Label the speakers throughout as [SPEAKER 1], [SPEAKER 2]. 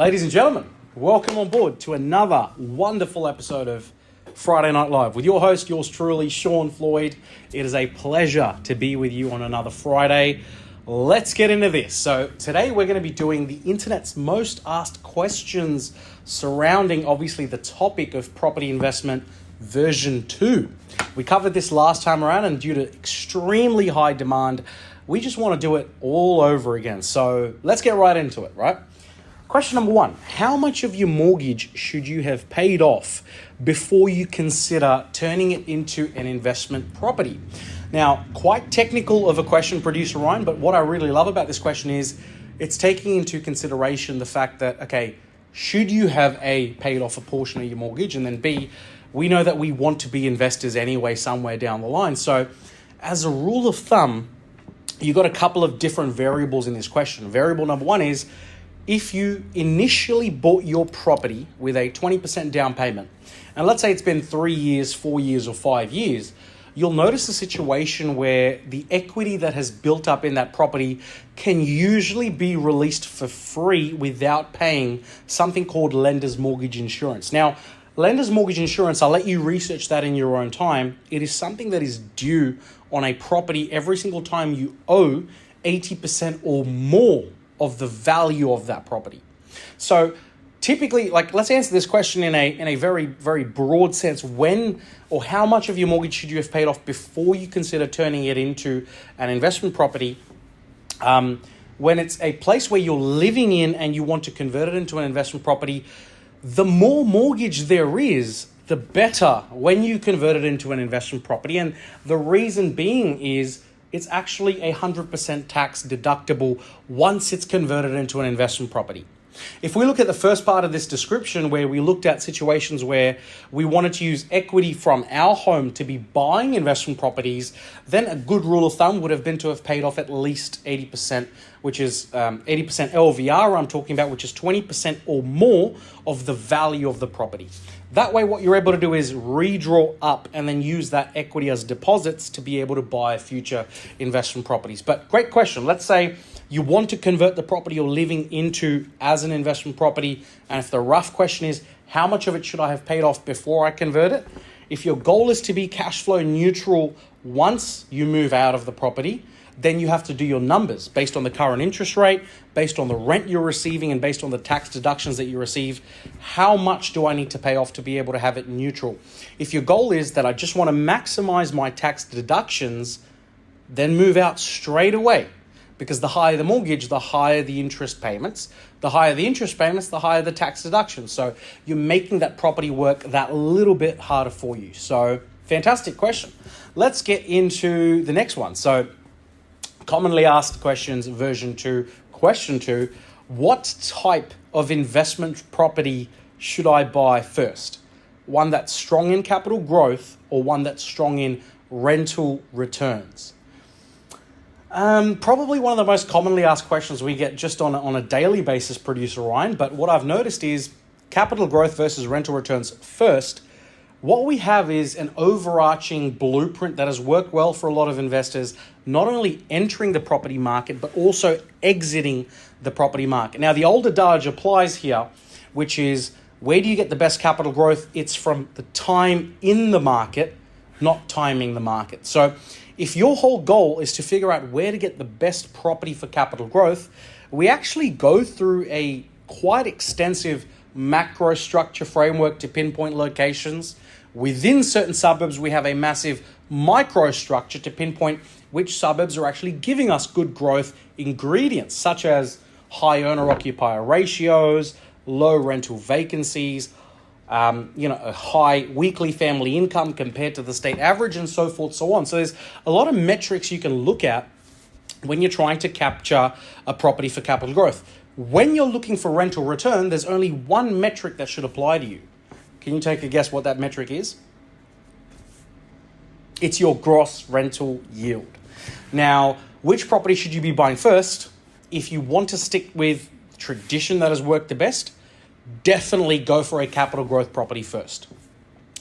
[SPEAKER 1] Ladies and gentlemen, welcome on board to another wonderful episode of Friday Night Live with your host, yours truly, Sean Floyd. It is a pleasure to be with you on another Friday. Let's get into this. So today we're going to be doing the internet's most asked questions surrounding obviously the topic of property investment version 2. We covered this last time around, and due to extremely high demand, we just want to do it all over again. So let's get right into it, right? Question number 1, how much of your mortgage should you have paid off before you consider turning it into an investment property? Now, quite technical of a question, producer Ryan, but what I really love about this question is it's taking into consideration the fact that, okay, should you have paid off a portion of your mortgage? And then B, we know that we want to be investors anyway somewhere down the line. So as a rule of thumb, you've got a couple of different variables in this question. Variable number 1 is, if you initially bought your property with a 20% down payment, and let's say it's been 3 years, 4 years, or 5 years, you'll notice a situation where the equity that has built up in that property can usually be released for free without paying something called lender's mortgage insurance. Now, lender's mortgage insurance, I'll let you research that in your own time. It is something that is due on a property every single time you owe 80% or more of the value of that property. So typically, let's answer this question in a very, very broad sense. When or how much of your mortgage should you have paid off before you consider turning it into an investment property? When it's a place where you're living in and you want to convert it into an investment property, the more mortgage there is, the better when you convert it into an investment property. And the reason being is it's actually 100% tax deductible once it's converted into an investment property. If we look at the first part of this description, where we looked at situations where we wanted to use equity from our home to be buying investment properties, then a good rule of thumb would have been to have paid off at least 80%, which is 80% LVR I'm talking about, which is 20% or more of the value of the property. That way, what you're able to do is redraw up and then use that equity as deposits to be able to buy future investment properties. But great question. Let's say you want to convert the property you're living into as an investment property. And if the rough question is, how much of it should I have paid off before I convert it? If your goal is to be cash flow neutral once you move out of the property, then you have to do your numbers based on the current interest rate, based on the rent you're receiving, and based on the tax deductions that you receive. How much do I need to pay off to be able to have it neutral? If your goal is that I just want to maximize my tax deductions, then move out straight away, because the higher the mortgage, the higher the interest payments. The higher the interest payments, the higher the tax deductions. So you're making that property work that little bit harder for you. So fantastic question. Let's get into the next one. So commonly asked questions, version 2, question 2, what type of investment property should I buy first? One that's strong in capital growth or one that's strong in rental returns? Probably one of the most commonly asked questions we get just on a daily basis, producer Ryan. But what I've noticed is capital growth versus rental returns first. What we have is an overarching blueprint that has worked well for a lot of investors, not only entering the property market, but also exiting the property market. Now, the old adage applies here, which is, where do you get the best capital growth? It's from the time in the market, not timing the market. So if your whole goal is to figure out where to get the best property for capital growth, we actually go through a quite extensive macro structure framework to pinpoint locations. Within certain suburbs, we have a massive micro structure to pinpoint which suburbs are actually giving us good growth ingredients, such as high owner-occupier ratios, low rental vacancies, a high weekly family income compared to the state average, and so forth, so on. So there's a lot of metrics you can look at when you're trying to capture a property for capital growth. When you're looking for rental return, there's only one metric that should apply to you. Can you take a guess what that metric is? It's your gross rental yield. Now, which property should you be buying first? If you want to stick with tradition that has worked the best, definitely go for a capital growth property first.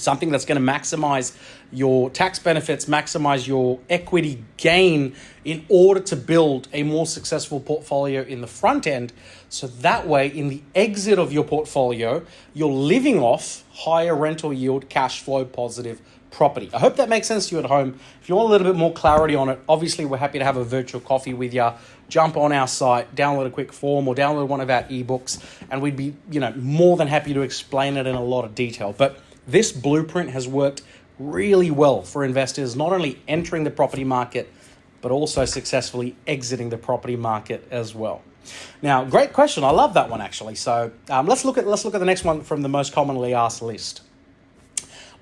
[SPEAKER 1] something that's going to maximize your tax benefits, maximize your equity gain in order to build a more successful portfolio in the front end. So that way, in the exit of your portfolio, you're living off higher rental yield, cash flow positive property. I hope that makes sense to you at home. If you want a little bit more clarity on it, obviously we're happy to have a virtual coffee with you. Jump on our site, download a quick form or download one of our ebooks, and we'd be, more than happy to explain it in a lot of detail. But this blueprint has worked really well for investors, not only entering the property market, but also successfully exiting the property market as well. Now, great question. I love that one actually. So let's look at the next one from the most commonly asked list.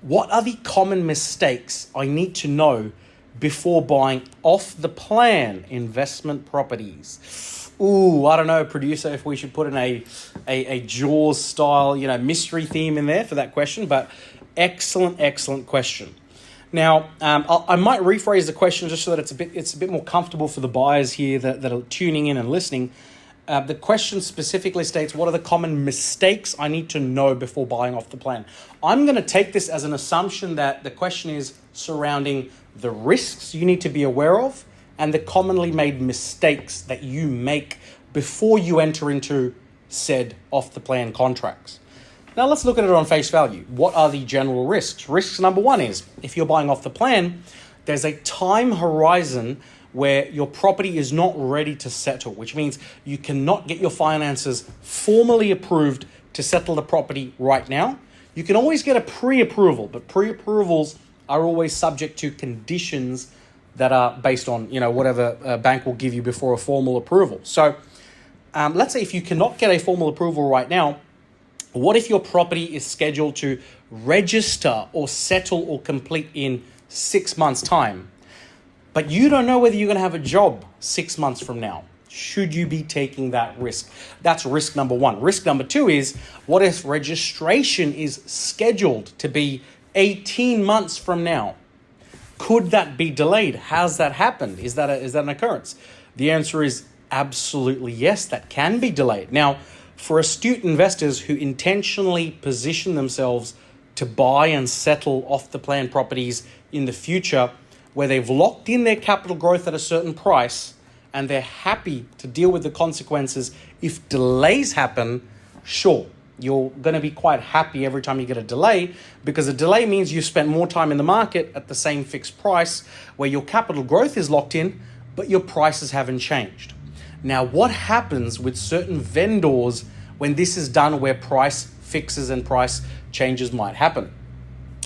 [SPEAKER 1] What are the common mistakes I need to know before buying off the plan investment properties? Ooh, I don't know, producer, if we should put in a Jaws style, mystery theme in there for that question, but excellent question. Now, I might rephrase the question just so that it's a bit more comfortable for the buyers here that are tuning in and listening. The question specifically states, what are the common mistakes I need to know before buying off the plan? I'm going to take this as an assumption that the question is surrounding the risks you need to be aware of and the commonly made mistakes that you make before you enter into said off the plan contracts. Now let's look at it on face value. What are the general risks? Risks number one is, if you're buying off the plan, there's a time horizon where your property is not ready to settle, which means you cannot get your finances formally approved to settle the property right now. You can always get a pre-approval, but pre-approvals are always subject to conditions that are based on, whatever a bank will give you before a formal approval. So let's say if you cannot get a formal approval right now, what if your property is scheduled to register or settle or complete in 6 months' time? But you don't know whether you're going to have a job 6 months from now. Should you be taking that risk? That's risk number one. Risk number two is, what if registration is scheduled to be 18 months from now? Could that be delayed? Has that happened? Is that an occurrence? The answer is absolutely yes, that can be delayed. Now, for astute investors who intentionally position themselves to buy and settle off the plan properties in the future, where they've locked in their capital growth at a certain price and they're happy to deal with the consequences if delays happen, sure, you're going to be quite happy every time you get a delay, because a delay means you've spent more time in the market at the same fixed price where your capital growth is locked in, but your prices haven't changed. Now, what happens with certain vendors when this is done, where price fixes and price changes might happen?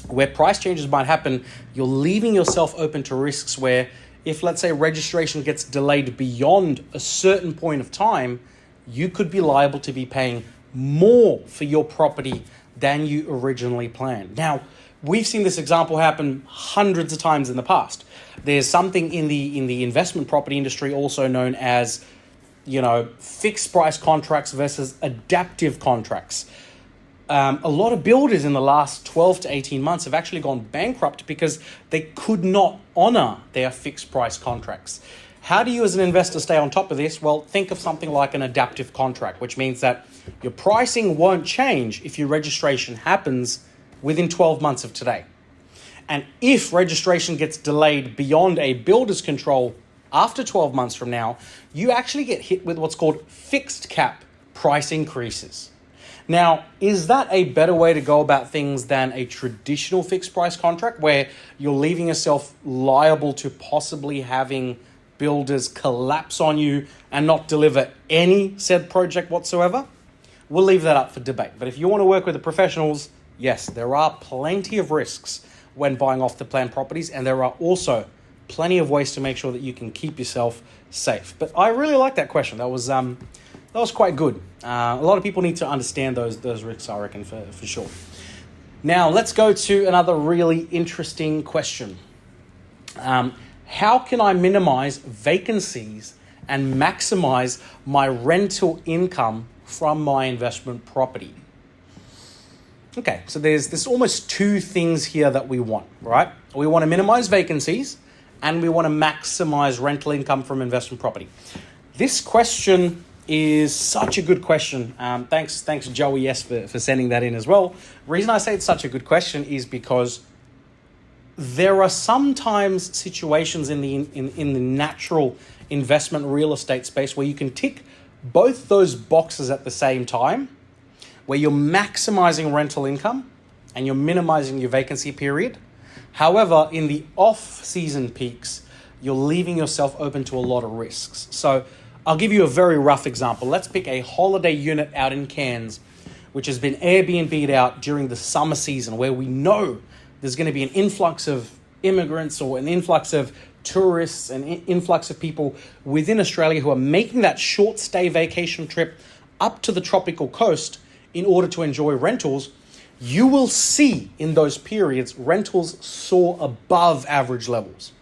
[SPEAKER 1] Where price changes might happen, you're leaving yourself open to risks where, if let's say registration gets delayed beyond a certain point of time, you could be liable to be paying more for your property than you originally planned. Now, we've seen this example happen hundreds of times in the past. There's something in the investment property industry also known as, fixed price contracts versus adaptive contracts. A lot of builders in the last 12 to 18 months have actually gone bankrupt because they could not honor their fixed price contracts. How do you as an investor stay on top of this? Well, think of something like an adaptive contract, which means that your pricing won't change if your registration happens within 12 months of today. And if registration gets delayed beyond a builder's control after 12 months from now, you actually get hit with what's called fixed cap price increases. Now, is that a better way to go about things than a traditional fixed price contract where you're leaving yourself liable to possibly having builders collapse on you and not deliver any said project whatsoever? We'll leave that up for debate. But if you want to work with the professionals, yes, there are plenty of risks when buying off the plan properties, and there are also plenty of ways to make sure that you can keep yourself safe. But I really like that question. That was quite good. A lot of people need to understand those risks, I reckon, for sure. Now, let's go to another really interesting question. How can I minimize vacancies and maximize my rental income from my investment property? Okay, so there's almost two things here that we want, right? We want to minimize vacancies and we want to maximize rental income from investment property. This question is such a good question. Thanks Joey S for sending that in as well. The reason I say it's such a good question is because there are sometimes situations in the natural investment real estate space where you can tick both those boxes at the same time, where you're maximizing rental income and you're minimizing your vacancy period. However, in the off-season peaks, you're leaving yourself open to a lot of risks. So I'll give you a very rough example. Let's pick a holiday unit out in Cairns, which has been Airbnb'd out during the summer season, where we know there's going to be an influx of immigrants or an influx of tourists, an influx of people within Australia who are making that short stay vacation trip up to the tropical coast in order to enjoy rentals. You will see in those periods rentals soar above average levels.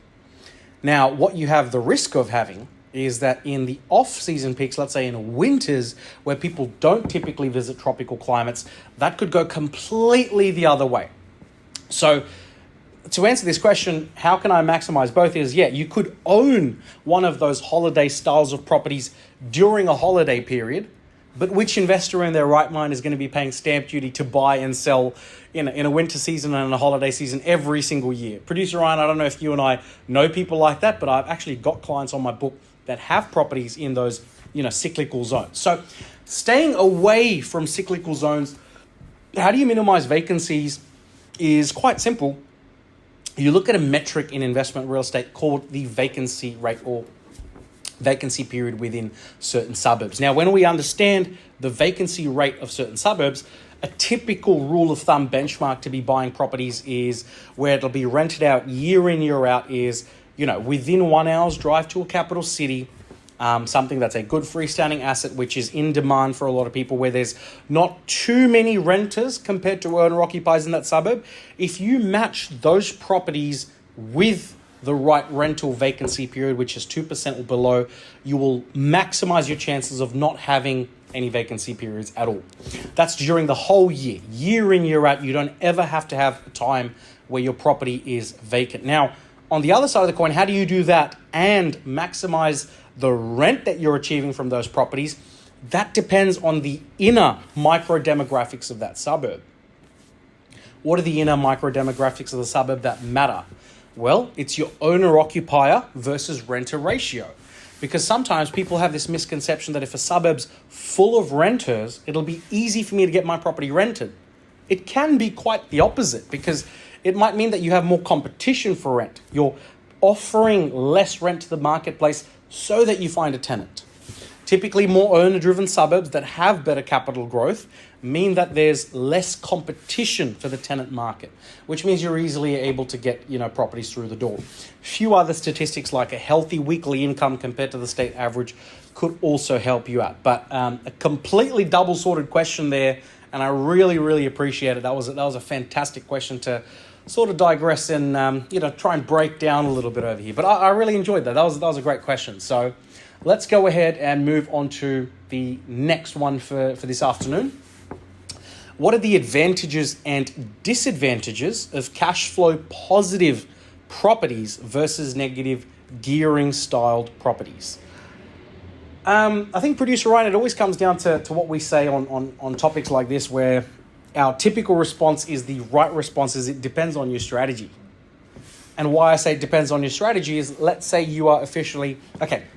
[SPEAKER 1] Now, what you have the risk of having is that in the off-season peaks, let's say in winters, where people don't typically visit tropical climates, that could go completely the other way. So to answer this question, how can I maximize both is, you could own one of those holiday styles of properties during a holiday period, but which investor in their right mind is going to be paying stamp duty to buy and sell in a winter season and a holiday season every single year? Producer Ryan, I don't know if you and I know people like that, but I've actually got clients on my book that have properties in those, cyclical zones. So staying away from cyclical zones, how do you minimize vacancies is quite simple. You look at a metric in investment real estate called the vacancy rate or vacancy period within certain suburbs. Now, when we understand the vacancy rate of certain suburbs, a typical rule of thumb benchmark to be buying properties is where it'll be rented out year in, year out is, within 1 hour's drive to a capital city, something that's a good freestanding asset, which is in demand for a lot of people, where there's not too many renters compared to owner-occupiers in that suburb. If you match those properties with the right rental vacancy period, which is 2% or below, you will maximize your chances of not having any vacancy periods at all. That's during the whole year. Year in, year out, you don't ever have to have a time where your property is vacant. Now, on the other side of the coin, how do you do that and maximize the rent that you're achieving from those properties? That depends on the inner micro demographics of that suburb. What are the inner micro demographics of the suburb that matter? Well, it's your owner-occupier versus renter ratio. Because sometimes people have this misconception that if a suburb's full of renters, it'll be easy for me to get my property rented. It can be quite the opposite, because it might mean that you have more competition for rent. You're offering less rent to the marketplace so that you find a tenant. Typically, more owner-driven suburbs that have better capital growth mean that there's less competition for the tenant market, which means you're easily able to get, properties through the door. Few other statistics like a healthy weekly income compared to the state average could also help you out. But a completely double-sorted question there, and I really, really appreciate it. That was a fantastic question to sort of digress and try and break down a little bit over here. But I really enjoyed that. That was a great question. So let's go ahead and move on to the next one for this afternoon. What are the advantages and disadvantages of cash flow positive properties versus negative gearing styled properties? I think, Producer Ryan, it always comes down to what we say on topics like this, where our typical response is the right response is it depends on your strategy. And why I say it depends on your strategy is, let's say you are officially,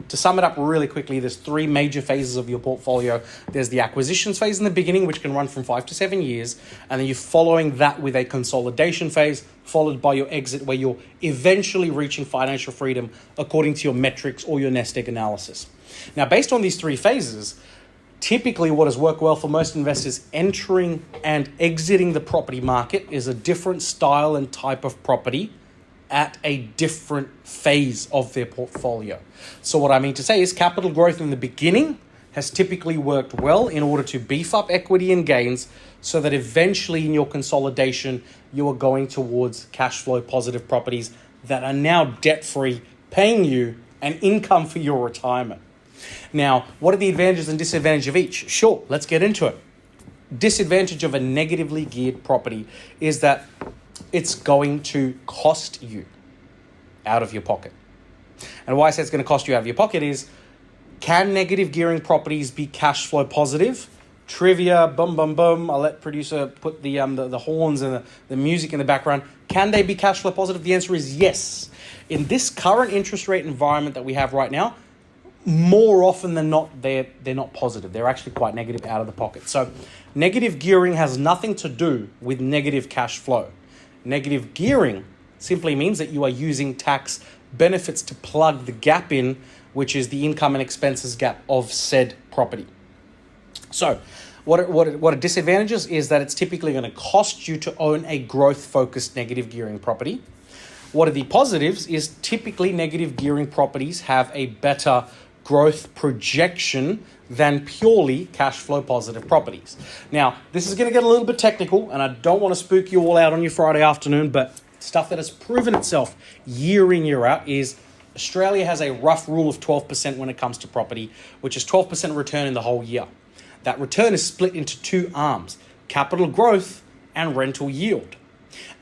[SPEAKER 1] to sum it up really quickly, there's 3 major phases of your portfolio. There's the acquisitions phase in the beginning, which can run from 5 to 7 years. And then you're following that with a consolidation phase, followed by your exit, where you're eventually reaching financial freedom according to your metrics or your nest egg analysis. Now, based on these 3 phases, typically what has worked well for most investors entering and exiting the property market is a different style and type of property at a different phase of their portfolio. So what I mean to say is capital growth in the beginning has typically worked well in order to beef up equity and gains so that eventually in your consolidation, you are going towards cash flow positive properties that are now debt-free, paying you an income for your retirement. Now, what are the advantages and disadvantages of each? Sure, let's get into it. Disadvantage of a negatively geared property is that it's going to cost you out of your pocket. And why I say it's going to cost you out of your pocket is Can negative gearing properties be cash flow positive? Trivia, boom, boom, boom. I'll let producer put the horns and the music in the background. Can they be cash flow positive? The answer is yes. In this current interest rate environment that we have right now, more often than not, they're not positive. They're actually quite negative out of the pocket. So negative gearing has nothing to do with negative cash flow. Negative gearing simply means that you are using tax benefits to plug the gap in, which is the income and expenses gap of said property. So what it disadvantages is that it's typically going to cost you to own a growth-focused negative gearing property. What are the positives is typically negative gearing properties have a better growth projection than purely cash flow positive properties. Now, this is going to get a little bit technical, and I don't want to spook you all out on your Friday afternoon, but stuff that has proven itself year in, year out is Australia has a rough rule of 12% when it comes to property, which is 12% return in the whole year. That return is split into two arms, capital growth and rental yield.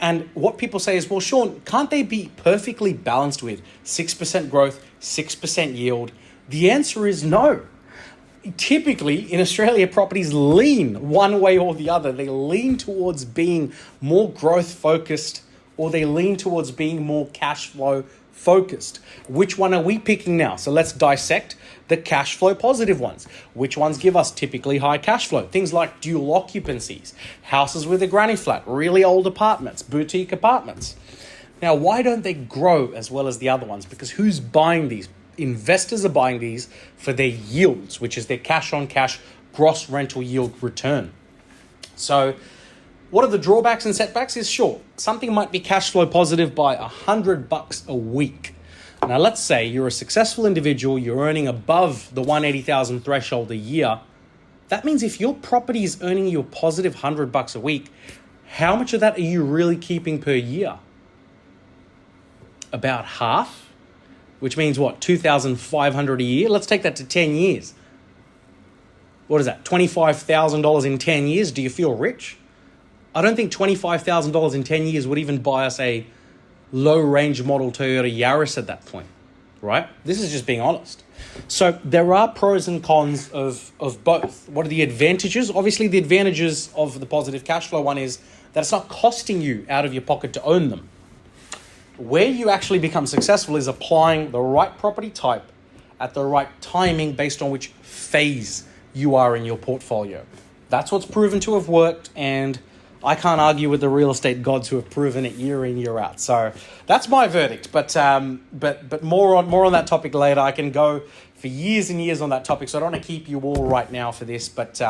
[SPEAKER 1] And what people say is, well, Sean, can't they be perfectly balanced with 6% growth, 6% yield? The answer is no. Typically, in Australia, properties lean one way or the other. They lean towards being more growth focused, or they lean towards being more cash flow focused. Which one are we picking now? So let's dissect the cash flow positive ones. Which ones give us typically high cash flow? Things like dual occupancies, houses with a granny flat, really old apartments, boutique apartments. Now, why don't they grow as well as the other ones? Because who's buying these? Investors are buying these for their yields, which is their cash on cash gross rental yield return. So what are the drawbacks and setbacks? Is sure, something might be cash flow positive by $100 a week. Now, let's say you're a successful individual, you're earning above the 180,000 threshold a year. That means if your property is earning you a positive $100 a week, how much of that are you really keeping per year? About half, which means what, $2,500 a year? Let's take that to 10 years. What is that, $25,000 in 10 years? Do you feel rich? I don't think $25,000 in 10 years would even buy us a low-range model Toyota Yaris at that point, right? This is just being honest. So there are pros and cons of both. What are the advantages? Obviously, the advantages of the positive cash flow one is that it's not costing you out of your pocket to own them. Where you actually become successful is applying the right property type at the right timing based on which phase you are in your portfolio. That's what's proven to have worked, and I can't argue with the real estate gods who have proven it year in, year out. So that's my verdict. But more on that topic later. I can go for years and years on that topic, so I don't want to keep you all right now for this. But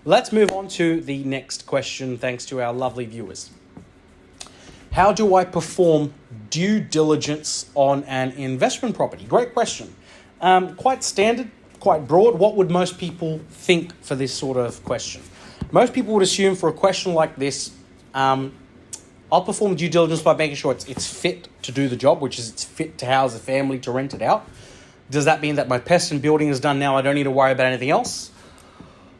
[SPEAKER 1] let's move on to the next question, thanks to our lovely viewers. How do I perform due diligence on an investment property? Great question. Quite standard, quite broad. What would most people think for this sort of question? Most people would assume for a question like this, I'll perform due diligence by making sure it's fit to do the job, which is it's fit to house a family, to rent it out. Does that mean that my pest and building is done now? I don't need to worry about anything else?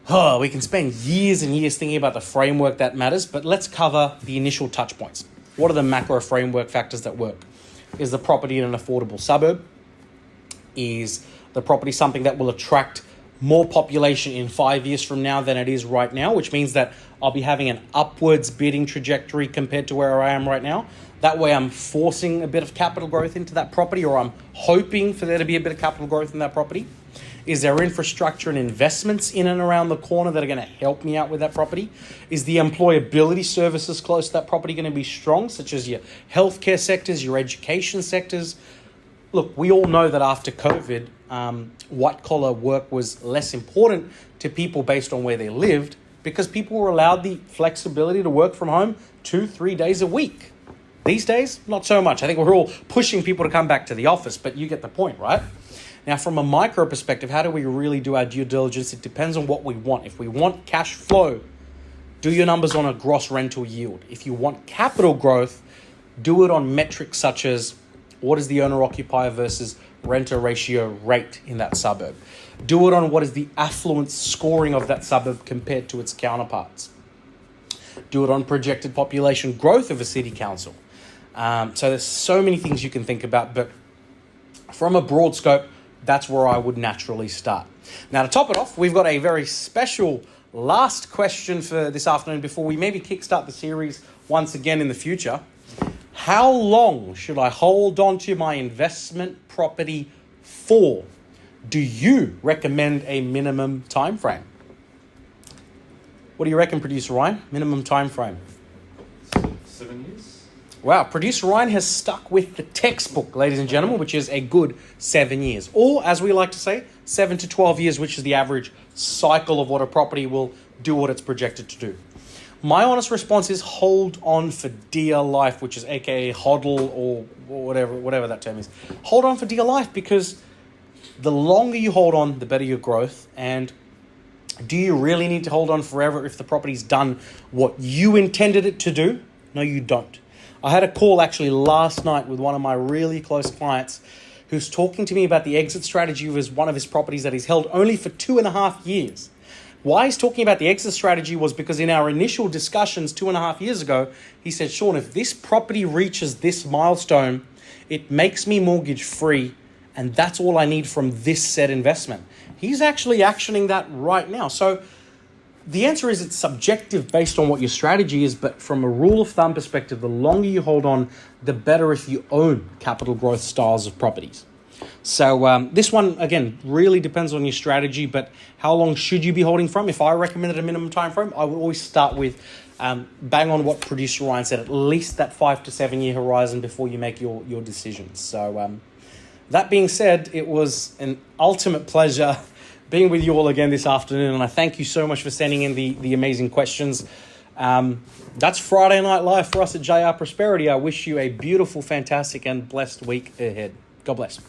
[SPEAKER 1] Oh, we can spend years and years thinking about the framework that matters, but let's cover the initial touch points. What are the macro framework factors that work? Is the property in an affordable suburb? Is the property something that will attract more population in 5 years from now than it is right now, which means that I'll be having an upwards bidding trajectory compared to where I am right now? That way I'm forcing a bit of capital growth into that property, or I'm hoping for there to be a bit of capital growth in that property. Is there infrastructure and investments in and around the corner that are going to help me out with that property? Is the employability services close to that property going to be strong, such as your healthcare sectors, your education sectors? Look, we all know that after COVID, white-collar work was less important to people based on where they lived, because people were allowed the flexibility to work from home 2-3 days a week. These days, not so much. I think we're all pushing people to come back to the office, but you get the point, right? Now, from a micro perspective, how do we really do our due diligence? It depends on what we want. If we want cash flow, do your numbers on a gross rental yield. If you want capital growth, do it on metrics such as what is the owner-occupier versus renter ratio rate in that suburb. Do it on what is the affluence scoring of that suburb compared to its counterparts. Do it on projected population growth of a city council. So there's so many things you can think about, but from a broad scope, that's where I would naturally start. Now, to top it off, we've got a very special last question for this afternoon before we maybe kickstart the series once again in the future. How long should I hold on to my investment property for? Do you recommend a minimum time frame? What do you reckon, Producer Ryan? Minimum time frame?
[SPEAKER 2] 7 years.
[SPEAKER 1] Wow, Producer Ryan has stuck with the textbook, ladies and gentlemen, which is a good 7 years. Or, as we like to say, 7 to 12 years, which is the average cycle of what a property will do what it's projected to do. My honest response is hold on for dear life, which is aka hodl or whatever that term is. Hold on for dear life, because the longer you hold on, the better your growth. And do you really need to hold on forever if the property's done what you intended it to do? No, you don't. I had a call actually last night with one of my really close clients who's talking to me about the exit strategy of one of his properties that he's held only for 2.5 years. Why he's talking about the exit strategy was because in our initial discussions 2.5 years ago, he said, Sean, if this property reaches this milestone, it makes me mortgage free, and that's all I need from this said investment. He's actually actioning that right now. So the answer is it's subjective based on what your strategy is, but from a rule of thumb perspective, the longer you hold on, the better if you own capital growth styles of properties. So this one, again, really depends on your strategy, but how long should you be holding from? If I recommended a minimum time frame, I would always start with bang on what Producer Ryan said, at least that 5 to 7 year horizon before you make your decisions. So that being said, it was an ultimate pleasure being with you all again this afternoon, and I thank you so much for sending in the amazing questions. That's Friday Night Live for us at JR Prosperity. I wish you a beautiful, fantastic, and blessed week ahead. God bless.